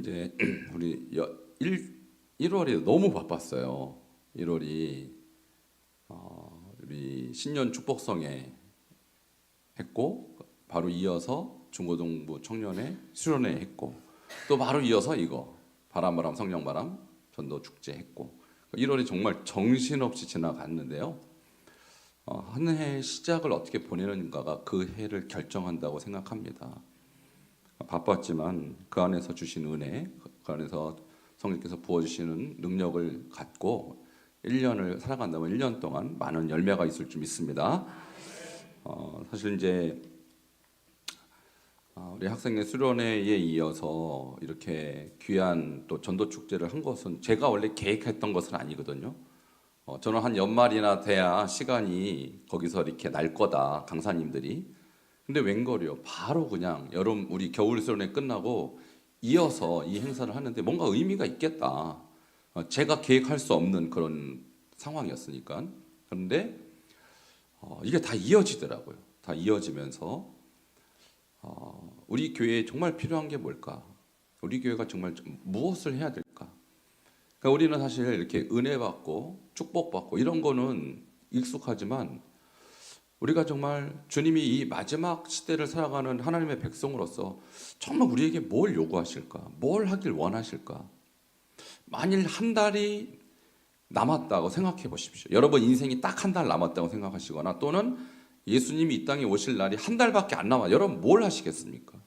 이제 우리 1월이 너무 바빴어요. 1월이 우리 신년 축복성회 했고, 바로 이어서 중고등부 청년회 수련회 했고, 또 바로 이어서 이거 바람 성령바람 전도 축제 했고, 1월이 정말 정신없이 지나갔는데요. 한 해 시작을 어떻게 보내는가가 그 해를 결정한다고 생각합니다. 바빴지만 그 안에서 주신 은혜, 그 안에서 성령께서 부어주시는 능력을 갖고 1년을 살아간다면 1년 동안 많은 열매가 있을 줄 믿습니다. 사실 이제 우리 학생의 수련회에 이어서 이렇게 귀한 또 전도 축제를 한 것은 제가 원래 계획했던 것은 아니거든요. 저는 한 연말이나 돼야 시간이 거기서 이렇게 날 거다, 강사님들이. 근데 웬걸이요, 바로 그냥 여름 우리 겨울 수련회 끝나고 이어서 이 행사를 하는데 뭔가 의미가 있겠다. 제가 계획할 수 없는 그런 상황이었으니까. 그런데 이게 다 이어지더라고요. 다 이어지면서 우리 교회에 정말 필요한 게 뭘까? 우리 교회가 정말 무엇을 해야 될까? 그러니까 우리는 사실 이렇게 은혜 받고 축복 받고 이런 거는 익숙하지만, 우리가 정말 주님이 이 마지막 시대를 살아가는 하나님의 백성으로서 정말 우리에게 뭘 요구하실까? 뭘 하길 원하실까? 만일 한 달이 남았다고 생각해 보십시오. 여러분 인생이 딱 한 달 남았다고 생각하시거나, 또는 예수님이 이 땅에 오실 날이 한 달밖에 안 남아. 여러분 뭘 하시겠습니까?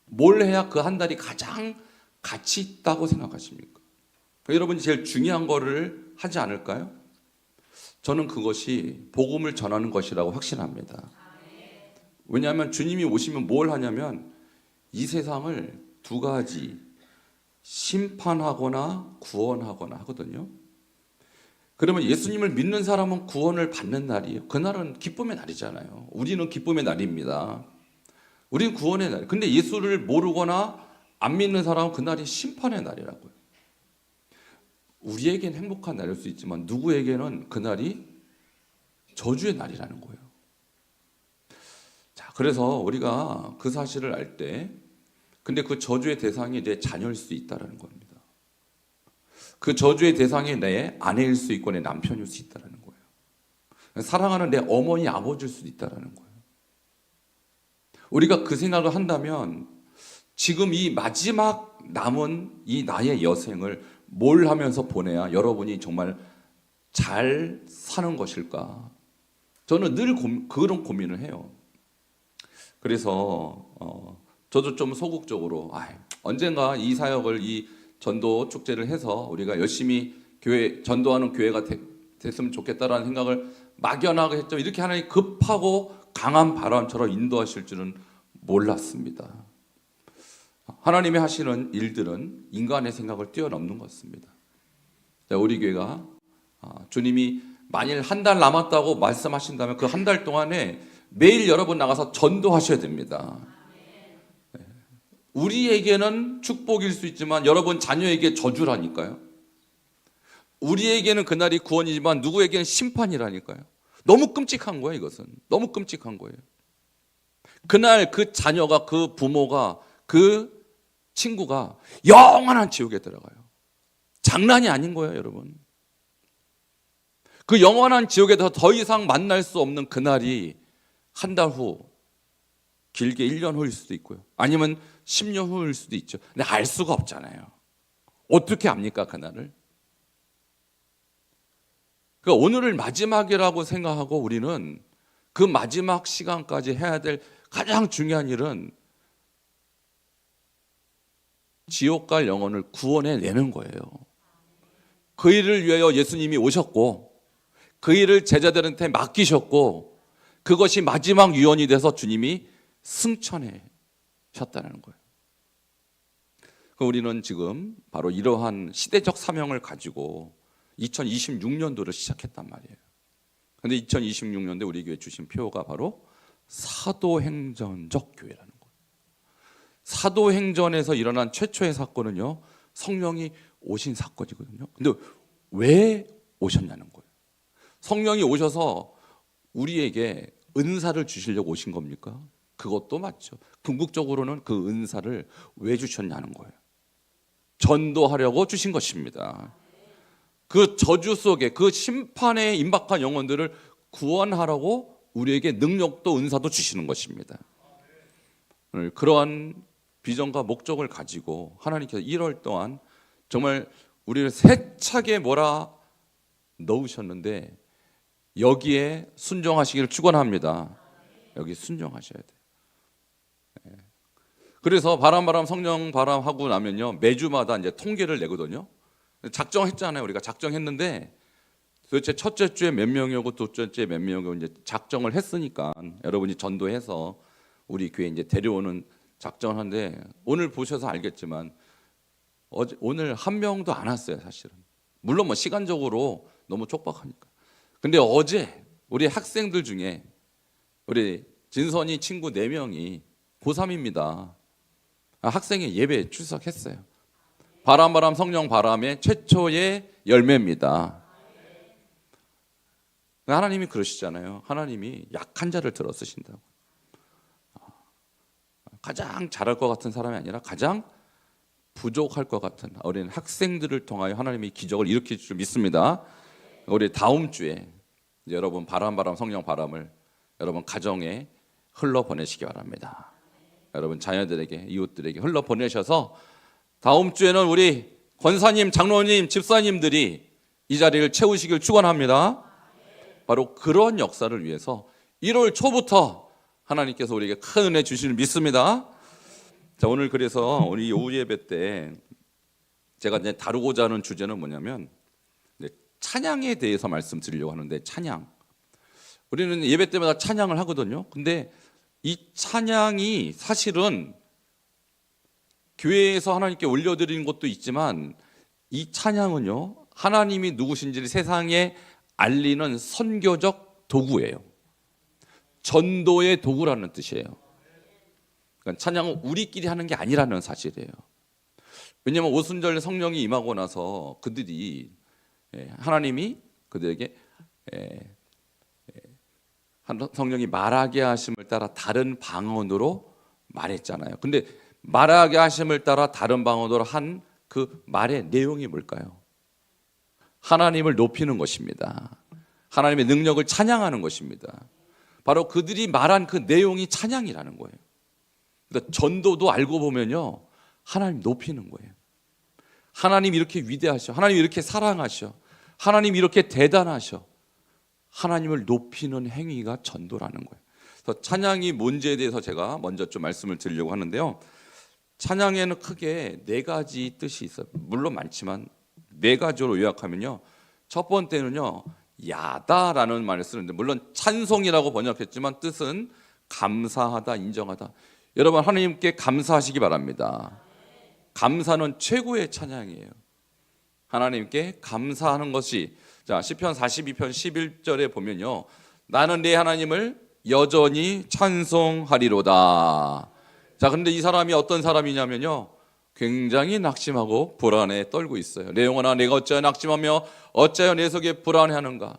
뭘 해야 그 한 달이 가장 가치 있다고 생각하십니까? 여러분이 제일 중요한 거를 하지 않을까요? 저는 그것이 복음을 전하는 것이라고 확신합니다. 왜냐하면 주님이 오시면 뭘 하냐면 이 세상을 두 가지, 심판하거나 구원하거나 하거든요. 그러면 예수님을 믿는 사람은 구원을 받는 날이에요. 그날은 기쁨의 날이잖아요. 우리는 기쁨의 날입니다. 우리는 구원의 날. 근데 예수를 모르거나 안 믿는 사람은 그날이 심판의 날이라고요. 우리에겐 행복한 날일 수 있지만 누구에게는 그날이 저주의 날이라는 거예요. 자, 그래서 우리가 그 사실을 알 때, 근데 그 저주의 대상이 내 자녀일 수 있다는 겁니다. 그 저주의 대상이 내 아내일 수 있고 내 남편일 수 있다는 거예요. 사랑하는 내 어머니, 아버지일 수도 있다는 거예요. 우리가 그 생각을 한다면 지금 이 마지막 남은 이 나의 여생을 뭘 하면서 보내야 여러분이 정말 잘 사는 것일까? 저는 늘 그런 고민을 해요. 그래서 저도 좀 소극적으로 언젠가 이 사역을, 이 전도 축제를 해서 우리가 열심히 교회 전도하는 교회가 됐으면 좋겠다라는 생각을 막연하게 했죠. 이렇게 하나님 급하고 강한 바람처럼 인도하실 줄은 몰랐습니다. 하나님이 하시는 일들은 인간의 생각을 뛰어넘는 것입니다. 우리 교회가 주님이 만일 한 달 남았다고 말씀하신다면 그 한 달 동안에 매일 여러분 나가서 전도하셔야 됩니다. 우리에게는 축복일 수 있지만 여러분 자녀에게 저주라니까요. 우리에게는 그날이 구원이지만 누구에게는 심판이라니까요. 너무 끔찍한 거예요. 이것은 너무 끔찍한 거예요. 그날 그 자녀가, 그 부모가, 그 친구가 영원한 지옥에 들어가요. 장난이 아닌 거예요, 여러분. 그 영원한 지옥에서 더 이상 만날 수 없는 그날이 한 달 후, 길게 1년 후일 수도 있고요. 아니면 10년 후일 수도 있죠. 근데 알 수가 없잖아요. 어떻게 압니까, 그날을? 그러니까 오늘을 마지막이라고 생각하고 우리는 그 마지막 시간까지 해야 될 가장 중요한 일은 지옥 갈 영혼을 구원해내는 거예요. 그 일을 위하여 예수님이 오셨고, 그 일을 제자들한테 맡기셨고, 그것이 마지막 유언이 돼서 주님이 승천해 셨다는 거예요. 우리는 지금 바로 이러한 시대적 사명을 가지고 2026년도를 시작했단 말이에요. 그런데 2026년도에 우리 교회 주신 표가 바로 사도행전적 교회라는 거예요. 사도행전에서 일어난 최초의 사건은요, 성령이 오신 사건이거든요. 근데 왜 오셨냐는 거예요. 성령이 오셔서 우리에게 은사를 주시려고 오신 겁니까? 그것도 맞죠. 궁극적으로는 그 은사를 왜 주셨냐는 거예요. 전도하려고 주신 것입니다. 그 저주 속에 그 심판에 임박한 영혼들을 구원하라고 우리에게 능력도 은사도 주시는 것입니다. 오늘 그러한 비전과 목적을 가지고 하나님께서 1월 동안 정말 우리를 세차게 몰아 넣으셨는데 여기에 순종하시기를 축원합니다. 여기 순종하셔야 돼요. 그래서 바람 성령 바람 하고 나면요 매주마다 이제 통계를 내거든요. 작정했잖아요. 우리가 작정했는데 도대체 첫째 주에 몇 명이고 둘째 주에 몇 명이고 이제 작정을 했으니까 여러분이 전도해서 우리 교회 이제 데려오는 작정을 하는데 오늘 보셔서 알겠지만 오늘 한 명도 안 왔어요, 사실은. 물론 뭐 시간적으로 너무 촉박하니까. 근데 어제 우리 학생들 중에 우리 진선이 친구 4명이 고3입니다. 학생회 예배에 출석했어요. 바람 성령 바람의 최초의 열매입니다. 하나님이 그러시잖아요. 하나님이 약한 자를 들어 쓰신다고. 가장 잘할 것 같은 사람이 아니라 가장 부족할 것 같은 어린 학생들을 통하여 하나님이 기적을 일으킬 줄 믿습니다. 우리 다음 주에 여러분 바람 성령 바람을 여러분 가정에 흘러 보내시기 바랍니다. 여러분 자녀들에게 이웃들에게 흘러 보내셔서 다음 주에는 우리 권사님, 장로님, 집사님들이 이 자리를 채우시길 축원합니다. 바로 그런 역사를 위해서 1월 초부터 하나님께서 우리에게 큰 은혜 주시는 믿습니다. 자, 오늘 그래서 우리 오후 예배 때 제가 이제 다루고자 하는 주제는 뭐냐면 찬양에 대해서 말씀드리려고 하는데 찬양. 우리는 예배 때마다 찬양을 하거든요. 근데 이 찬양이 사실은 교회에서 하나님께 올려드리는 것도 있지만 이 찬양은요 하나님이 누구신지를 세상에 알리는 선교적 도구예요. 전도의 도구라는 뜻이에요. 그러니까 찬양은 우리끼리 하는 게 아니라는 사실이에요. 왜냐하면 오순절 성령이 임하고 나서 그들이 하나님이 그들에게 성령이 말하게 하심을 따라 다른 방언으로 말했잖아요. 근데 말하게 하심을 따라 다른 방언으로 한 그 말의 내용이 뭘까요? 하나님을 높이는 것입니다. 하나님의 능력을 찬양하는 것입니다. 바로 그들이 말한 그 내용이 찬양이라는 거예요. 그러니까 전도도 알고 보면요 하나님 높이는 거예요. 하나님 이렇게 위대하셔, 하나님 이렇게 사랑하셔, 하나님 이렇게 대단하셔. 하나님을 높이는 행위가 전도라는 거예요. 그래서 찬양이 뭔지에 대해서 제가 먼저 좀 말씀을 드리려고 하는데요. 찬양에는 크게 4가지 뜻이 있어요. 물론 많지만 4가지로 요약하면요. 첫 번째는요. 야다라는 말을 쓰는데 물론 찬송이라고 번역했지만 뜻은 감사하다, 인정하다. 여러분 하나님께 감사하시기 바랍니다. 감사는 최고의 찬양이에요. 하나님께 감사하는 것이 자 시편 42편 11절에 보면요. 나는 내 하나님을 여전히 찬송하리로다. 자, 근데 이 사람이 어떤 사람이냐면요. 굉장히 낙심하고 불안에 떨고 있어요. 내 영혼아 내가 어찌하여 낙심하며 어찌하여 내 속에 불안해하는가.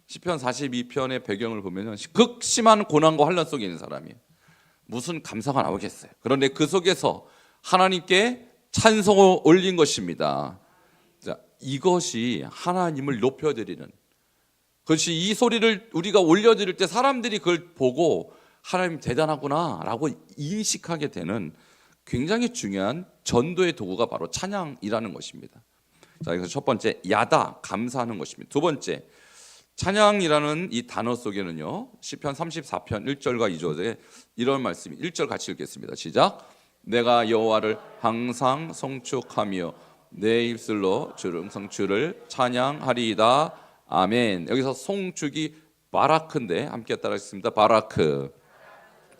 시편 42편의 배경을 보면 극심한 고난과 환난 속에 있는 사람이에요. 무슨 감사가 나오겠어요. 그런데 그 속에서 하나님께 찬송을 올린 것입니다. 자, 이것이 하나님을 높여드리는 그것이 이 소리를 우리가 올려드릴 때 사람들이 그걸 보고 하나님 대단하구나 라고 인식하게 되는 굉장히 중요한 전도의 도구가 바로 찬양이라는 것입니다. 자, 그래서 첫 번째 야다 감사하는 것입니다. 두 번째 찬양이라는 이 단어 속에는요 시편 34편 1절과 2절에 이런 말씀이 1절 같이 읽겠습니다. 시작. 내가 여호와를 항상 송축하며 내 입술로 주를 찬양하리이다. 아멘. 여기서 송축이 바라크인데 함께 따라하겠습니다. 바라크.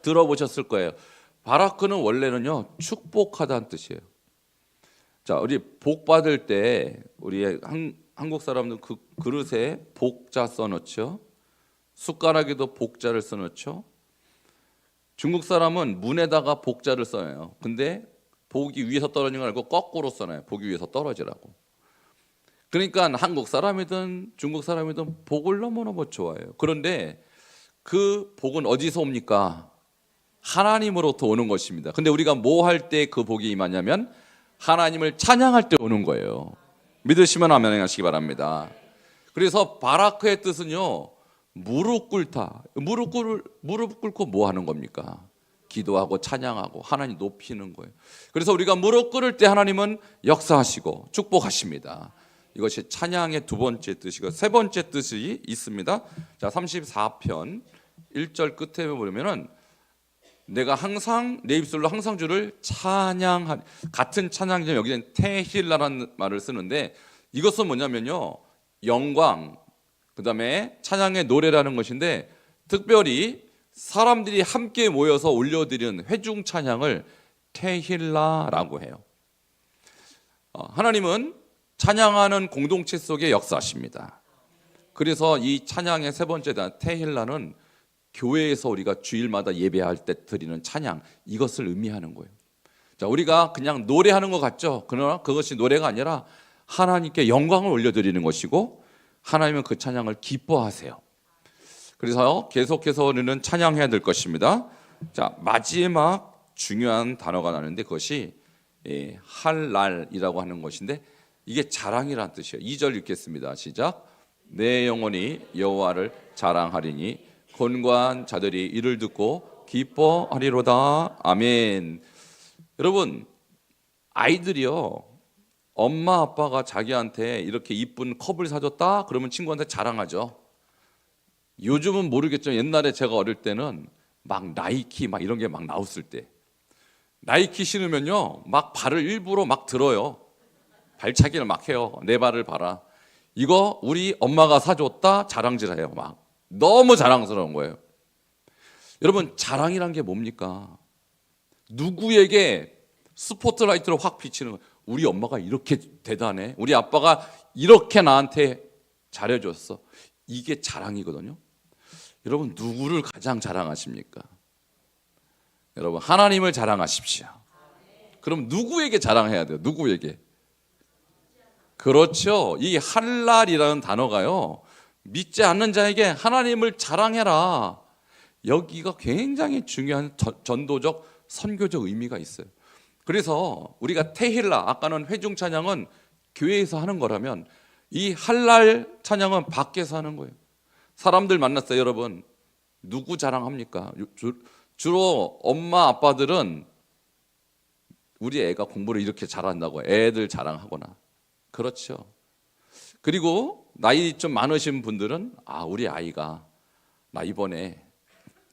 들어보셨을 거예요. 바라크는 원래는요 축복하다는 뜻이에요. 자, 우리 복 받을 때 우리 한국 사람들 그 그릇에 복자 써놓죠. 숟가락에도 복자를 써놓죠. 중국 사람은 문에다가 복자를 써요. 근데 복이 위에서 떨어지는 걸 알고 거꾸로 써놔요. 복이 위에서 떨어지라고. 그러니까 한국 사람이든 중국 사람이든 복을 너무너무 좋아해요. 그런데 그 복은 어디서 옵니까? 하나님으로부터 오는 것입니다. 근데 우리가 뭐 할 때 그 복이 임하냐면 하나님을 찬양할 때 오는 거예요. 믿으시면 아멘 하시기 바랍니다. 그래서 바라크의 뜻은요, 무릎 꿇다. 무릎 꿇고 뭐 하는 겁니까? 기도하고 찬양하고 하나님 높이는 거예요. 그래서 우리가 무릎 꿇을 때 하나님은 역사하시고 축복하십니다. 이것이 찬양의 두 번째 뜻이고, 세 번째 뜻이 있습니다. 자, 34편 1절 끝에 보면은 내가 항상 내 입술로 항상 주를 찬양하, 같은 찬양이죠. 여기는 테힐라라는 말을 쓰는데, 이것은 뭐냐면요, 영광, 그 다음에 찬양의 노래라는 것인데, 특별히 사람들이 함께 모여서 올려드리는 회중 찬양을 테힐라라고 해요. 하나님은 찬양하는 공동체 속에 역사하십니다. 그래서 이 찬양의 세 번째 단 테힐라는 교회에서 우리가 주일마다 예배할 때 드리는 찬양, 이것을 의미하는 거예요. 자, 우리가 그냥 노래하는 것 같죠? 그러나 그것이 노래가 아니라 하나님께 영광을 올려드리는 것이고, 하나님은 그 찬양을 기뻐하세요. 그래서 계속해서 우리는 찬양해야 될 것입니다. 자, 마지막 중요한 단어가 나는데, 그것이 할랄이라고 하는 것인데, 이게 자랑이라는 뜻이에요. 2절 읽겠습니다. 시작. 내 영혼이 여호와를 자랑하리니 권고한 자들이 이를 듣고 기뻐하리로다. 아멘. 여러분, 아이들이요, 엄마 아빠가 자기한테 이렇게 이쁜 컵을 사줬다 그러면 친구한테 자랑하죠. 요즘은 모르겠죠. 옛날에 제가 어릴 때는 막 나이키 막 이런 게 막 나왔을 때, 나이키 신으면요 막 발을 일부러 막 들어요. 발차기를 막 해요. 내 발을 봐라. 이거 우리 엄마가 사줬다 자랑질해요. 막 너무 자랑스러운 거예요. 여러분, 자랑이란 게 뭡니까? 누구에게 스포트라이트로 확 비치는 거예요. 우리 엄마가 이렇게 대단해, 우리 아빠가 이렇게 나한테 잘해줬어. 이게 자랑이거든요. 여러분, 누구를 가장 자랑하십니까? 여러분, 하나님을 자랑하십시오. 그럼 누구에게 자랑해야 돼요? 누구에게? 그렇죠. 이 할랄이라는 단어가요, 믿지 않는 자에게 하나님을 자랑해라. 여기가 굉장히 중요한 전도적 선교적 의미가 있어요. 그래서 우리가 테힐라, 아까는 회중 찬양은 교회에서 하는 거라면, 이 할랄 찬양은 밖에서 하는 거예요. 사람들 만났어요. 여러분, 누구 자랑합니까? 주로 엄마 아빠들은 우리 애가 공부를 이렇게 잘한다고 애들 자랑하거나, 그렇죠. 그리고 나이 좀 많으신 분들은 우리 아이가 나 이번에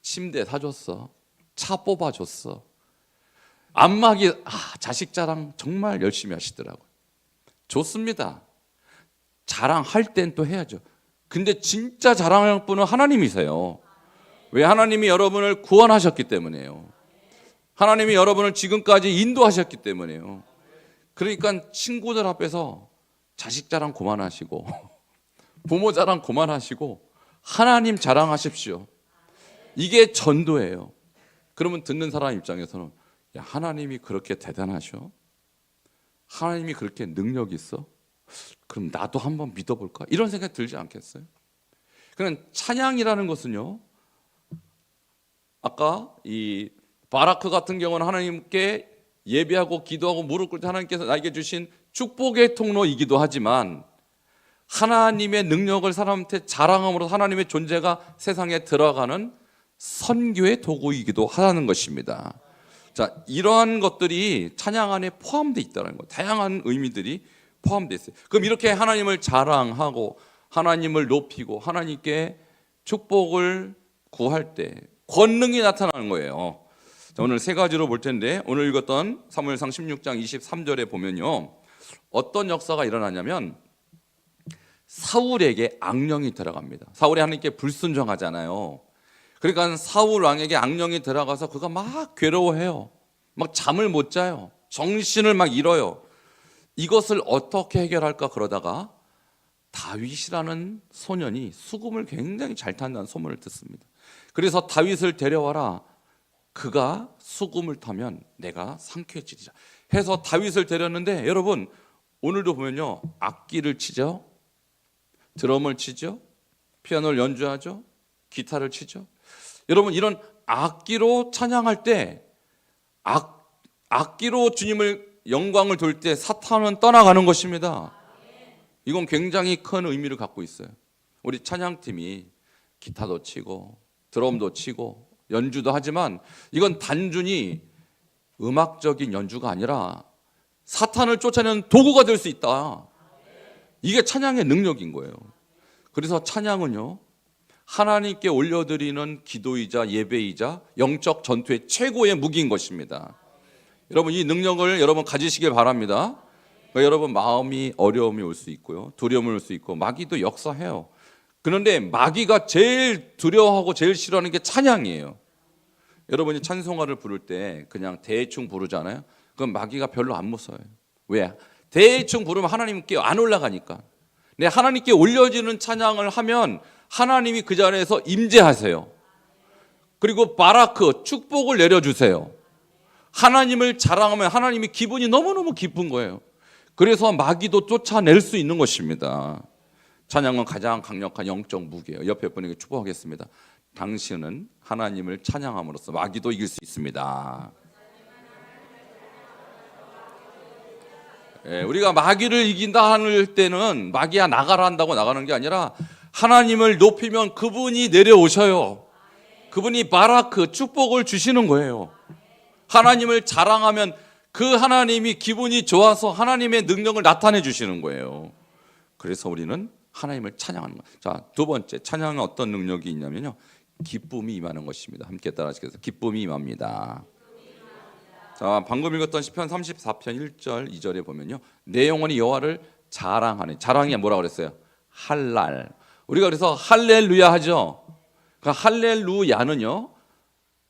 침대 사줬어, 차 뽑아줬어. 안마기, 자식 자랑 정말 열심히 하시더라고요. 좋습니다. 자랑할 땐 또 해야죠. 근데 진짜 자랑할 분은 하나님이세요. 왜? 하나님이 여러분을 구원하셨기 때문이에요. 하나님이 여러분을 지금까지 인도하셨기 때문이에요. 그러니까 친구들 앞에서 자식 자랑 그만하시고 부모 자랑 그만하시고 하나님 자랑하십시오. 이게 전도예요. 그러면 듣는 사람 입장에서는, 야, 하나님이 그렇게 대단하셔? 하나님이 그렇게 능력 있어? 그럼 나도 한번 믿어볼까? 이런 생각이 들지 않겠어요? 그냥 찬양이라는 것은요, 아까 이 바라크 같은 경우는 하나님께 예배하고 기도하고 무릎 꿇을 때 하나님께서 나에게 주신 축복의 통로이기도 하지만, 하나님의 능력을 사람한테 자랑함으로 하나님의 존재가 세상에 들어가는 선교의 도구이기도 하다는 것입니다. 자, 이러한 것들이 찬양 안에 포함되어 있다는 것, 다양한 의미들이 포함되어 있어요. 그럼 이렇게 하나님을 자랑하고 하나님을 높이고 하나님께 축복을 구할 때 권능이 나타나는 거예요. 자, 오늘 세 가지로 볼 텐데, 오늘 읽었던 사무엘상 16장 23절에 보면요, 어떤 역사가 일어나냐면 사울에게 악령이 들어갑니다. 사울이 하나님께 불순종하잖아요. 그러니까 사울 왕에게 악령이 들어가서 그가 막 괴로워해요. 막 잠을 못 자요. 정신을 막 잃어요. 이것을 어떻게 해결할까 그러다가 다윗이라는 소년이 수금을 굉장히 잘 탄다는 소문을 듣습니다. 그래서 다윗을 데려와라. 그가 수금을 타면 내가 상쾌해지리라 해서 다윗을 데렸는데, 여러분, 오늘도 보면요, 악기를 치죠, 드럼을 치죠, 피아노를 연주하죠, 기타를 치죠. 여러분, 이런 악기로 찬양할 때, 악기로 주님을 영광을 돌 때 사탄은 떠나가는 것입니다. 이건 굉장히 큰 의미를 갖고 있어요. 우리 찬양팀이 기타도 치고 드럼도 치고 연주도 하지만 이건 단순히 음악적인 연주가 아니라 사탄을 쫓아내는 도구가 될 수 있다. 이게 찬양의 능력인 거예요. 그래서 찬양은요, 하나님께 올려드리는 기도이자 예배이자 영적 전투의 최고의 무기인 것입니다. 여러분, 이 능력을 여러분 가지시길 바랍니다. 그러니까 여러분, 마음이 어려움이 올 수 있고요, 두려움이 올 수 있고, 마귀도 역사해요. 그런데 마귀가 제일 두려워하고 제일 싫어하는 게 찬양이에요. 여러분이 찬송가를 부를 때 그냥 대충 부르잖아요. 그럼 마귀가 별로 안 무서워요. 왜? 대충 부르면 하나님께 안 올라가니까. 근데 하나님께 올려지는 찬양을 하면 하나님이 그 자리에서 임재하세요. 그리고 바라크, 축복을 내려주세요. 하나님을 자랑하면 하나님이 기분이 너무너무 기쁜 거예요. 그래서 마귀도 쫓아낼 수 있는 것입니다. 찬양은 가장 강력한 영적 무기예요. 옆에 분에게 축복하겠습니다. 당신은 하나님을 찬양함으로써 마귀도 이길 수 있습니다. 우리가 마귀를 이긴다 할 때는 마귀야 나가라 한다고 나가는 게 아니라 하나님을 높이면 그분이 내려오셔요. 그분이 바라크, 축복을 주시는 거예요. 하나님을 자랑하면 그 하나님이 기분이 좋아서 하나님의 능력을 나타내 주시는 거예요. 그래서 우리는 하나님을 찬양하는 거예요. 자, 두 번째, 찬양은 어떤 능력이 있냐면요, 기쁨이 임하는 것입니다. 함께 따라하시겠어요? 기쁨이 임합니다. 자, 방금 읽었던 시편 34편 1절 2절에 보면요, 내 영혼이 여호와를 자랑하네. 자랑이 뭐라고 그랬어요? 할랄. 우리가 그래서 할렐루야 하죠. 그 할렐루야는요,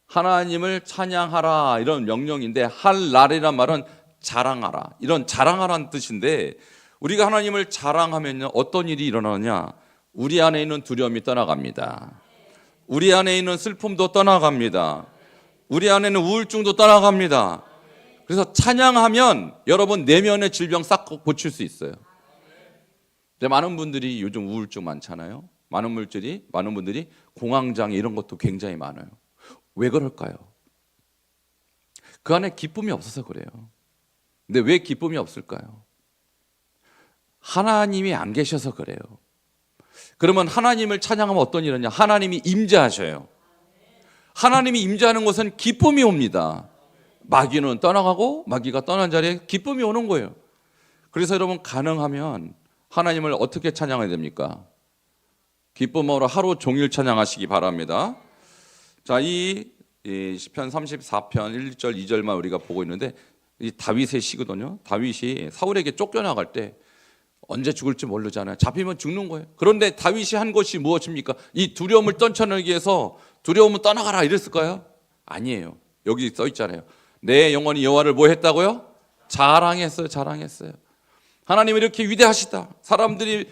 하나님을 찬양하라 이런 명령인데, 할랄이란 말은 자랑하라, 이런 자랑하라는 뜻인데, 우리가 하나님을 자랑하면요, 어떤 일이 일어나느냐? 우리 안에 있는 두려움이 떠나갑니다. 우리 안에 있는 슬픔도 떠나갑니다. 우리 안에는 우울증도 떠나갑니다. 그래서 찬양하면 여러분 내면의 질병 싹 고칠 수 있어요. 근데 많은 분들이 요즘 우울증 많잖아요. 많은 분들이 공황장애 이런 것도 굉장히 많아요. 왜 그럴까요? 그 안에 기쁨이 없어서 그래요. 근데 왜 기쁨이 없을까요? 하나님이 안 계셔서 그래요. 그러면 하나님을 찬양하면 어떤 일이냐? 하나님이 임재하셔요. 하나님이 임재하는 곳은 기쁨이 옵니다. 마귀는 떠나가고 마귀가 떠난 자리에 기쁨이 오는 거예요. 그래서 여러분, 가능하면 하나님을 어떻게 찬양해야 됩니까? 기쁨으로 하루 종일 찬양하시기 바랍니다. 자, 이 시편 34편 1절 2절만 우리가 보고 있는데, 이 다윗의 시거든요. 다윗이 사울에게 쫓겨나갈 때 언제 죽을지 모르잖아요. 잡히면 죽는 거예요. 그런데 다윗이 한 것이 무엇입니까? 이 두려움을 떨쳐내기 위해서 두려움은 떠나가라 이랬을까요? 아니에요. 여기 써 있잖아요. 내 영혼이 여호와를 뭐 했다고요? 자랑했어요. 자랑했어요. 하나님이 이렇게 위대하시다. 사람들이,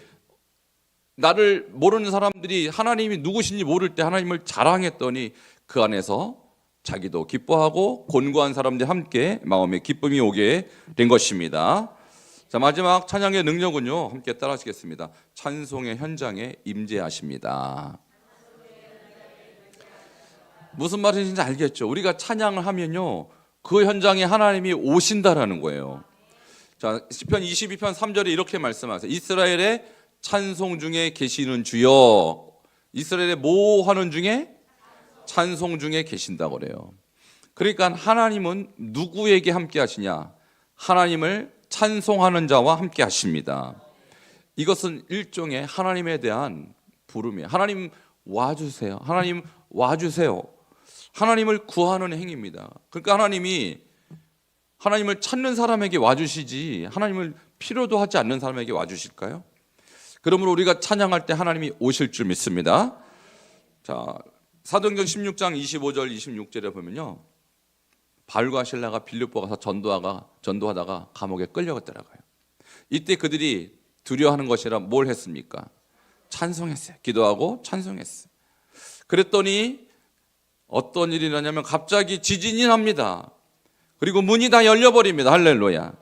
나를 모르는 사람들이 하나님이 누구신지 모를 때 하나님을 자랑했더니 그 안에서 자기도 기뻐하고 곤고한 사람들이 함께 마음에 기쁨이 오게 된 것입니다. 자, 마지막 찬양의 능력은요, 함께 따라하시겠습니다. 찬송의 현장에 임재하십니다. 무슨 말인지 알겠죠? 우리가 찬양을 하면요, 그 현장에 하나님이 오신다라는 거예요. 자, 시편 22편 3절에 이렇게 말씀하세요. 이스라엘의 찬송 중에 계시는 주여. 이스라엘의 뭐 하는 중에? 찬송 중에 계신다고 그래요. 그러니까 하나님은 누구에게 함께 하시냐? 하나님을 찬송하는 자와 함께 하십니다. 이것은 일종의 하나님에 대한 부름이에요. 하나님 와주세요. 하나님 와주세요. 하나님을 구하는 행위입니다. 그러니까 하나님을 찾는 사람에게 와주시지 하나님을 필요도 하지 않는 사람에게 와주실까요? 그러므로 우리가 찬양할 때 하나님이 오실 줄 믿습니다. 자, 사도행전 16장 25절 26절에 보면요, 바울과 실라가 빌립보 가서 전도하다가 감옥에 끌려갔더라고요. 이때 그들이 두려워하는 것이라 뭘 했습니까? 찬송했어요. 기도하고 찬송했어요. 그랬더니 어떤 일이 나냐면 갑자기 지진이 납니다. 그리고 문이 다 열려버립니다. 할렐루야.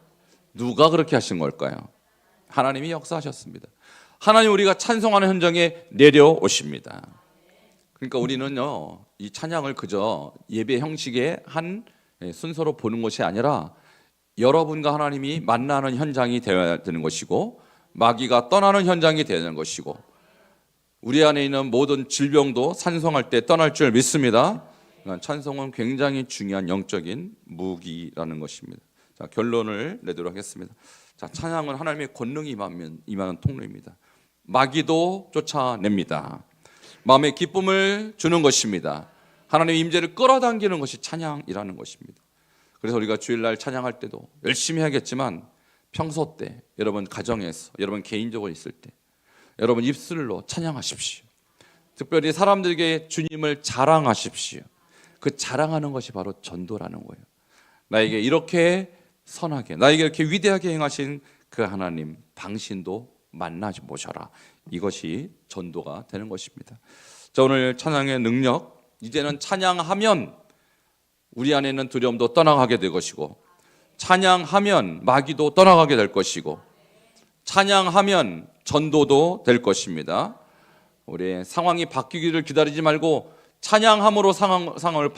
누가 그렇게 하신 걸까요? 하나님이 역사하셨습니다. 하나님, 우리가 찬송하는 현장에 내려오십니다. 그러니까 우리는요, 이 찬양을 그저 예배 형식의 한 순서로 보는 것이 아니라 여러분과 하나님이 만나는 현장이 되어야 되는 것이고, 마귀가 떠나는 현장이 되어야 되는 것이고, 우리 안에 있는 모든 질병도 찬송할 때 떠날 줄 믿습니다. 찬송은 굉장히 중요한 영적인 무기라는 것입니다. 자, 결론을 내도록 하겠습니다. 자, 찬양은 하나님의 권능이 임하는 통로입니다. 마귀도 쫓아냅니다. 마음의 기쁨을 주는 것입니다. 하나님의 임재를 끌어당기는 것이 찬양이라는 것입니다. 그래서 우리가 주일날 찬양할 때도 열심히 하겠지만, 평소 때 여러분 가정에서, 여러분 개인적으로 있을 때 여러분 입술로 찬양하십시오. 특별히 사람들에게 주님을 자랑하십시오. 그 자랑하는 것이 바로 전도라는 거예요. 나에게 이렇게 선하게, 나에게 이렇게 위대하게 행하신 그 하나님 당신도 만나지 보셔라. 이것이 전도가 되는 것입니다. 자, 오늘 찬양의 능력, 이제는 찬양하면 우리 안에 있는 두려움도 떠나가게 될 것이고, 찬양하면 마귀도 떠나가게 될 것이고, 찬양하면 전도도 될 것입니다. 우리의 상황이 바뀌기를 기다리지 말고 찬양함으로 상황을 바꾸고